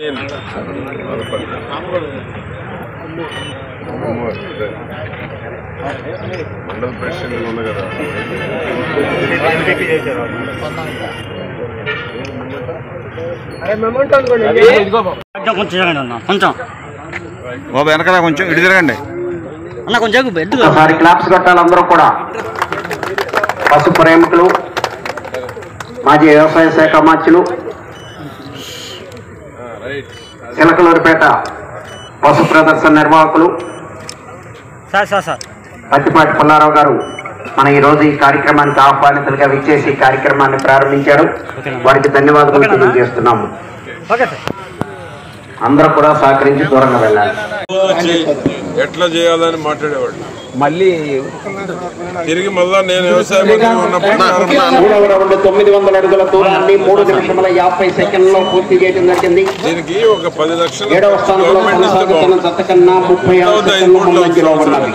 మండల ప్రెసిడెంట్ ఉంది కదా కొంచెం బాబు వెనకాల కొంచెం ఇటు తిరగండి అన్న కొంచెం ఒకసారి క్లాప్స్ కొట్టాలి అందరూ కూడా. పశు ప్రేమికులు, మాజీ వ్యవసాయ శాఖ మంత్రులు, చిలకలూరిపేట పశు ప్రదర్శన నిర్వాహకులు పత్తిపాటి పుల్లారావు గారు మన ఈరోజు ఈ కార్యక్రమానికి ఆహ్వానితులుగా విచ్చేసి ఈ కార్యక్రమాన్ని ప్రారంభించారు. వారికి ధన్యవాదాలు తెలియజేస్తున్నాము. అందరూ కూడా సహకరించి దూరంగా వెళ్ళాలి. ఎట్లా చేయాలని మాట్లాడేవాళ్ళు. మళ్ళీ తిరిగి మళ్ళా నేను వ్యవసాయ మంత్రి ఉన్నప్పుడు 900 అడుగుల దూరాన్ని 3 నిమిషముల 50 సెకండ్లలో పూర్తి చేయడం జరిగింది. దీనికి ఒక 10 లక్షలు 7వ స్థానంలో కొనసాగుతున్న జత కన్నా 36 సెకండ్లు ముందంజలో ఉన్నది.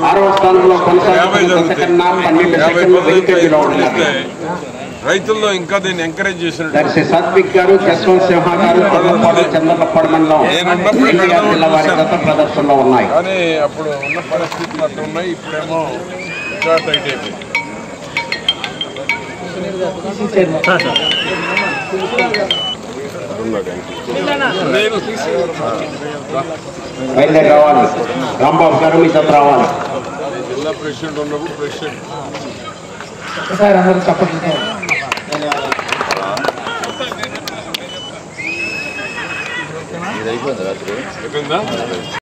6వ స్థానంలో కొనసాగుతున్న జత కన్నా 12 సెకండ్లు వెనుకంజలో ఉన్నది. రైతుల్లో ఇంకా దీన్ని ఎంకరేజ్ చేసినట్టు దర్శి సాత్విక్ గారు, జస్వంత్ సింహ గారు, చంద్రలపాడు మండలం ఎన్టీఆర్ జిల్లా వారి జత ప్రదర్శనలో ఉన్నాయి. కానీ అప్పుడు ఉన్న పరిస్థితులు అట్లా ఉన్నాయి. ఇప్పుడేమో ఇంకా టైట్ అయిపోయింది. బయలుదేరి రావాలి. రాంబాబు గారు మీ జత రావాలి. జిల్లా ప్రెసిడెంట్ ఉన్నప్పుడు ప్రెసిడెంట్ అందరూ చెప్పండి. అయిపోయిందా?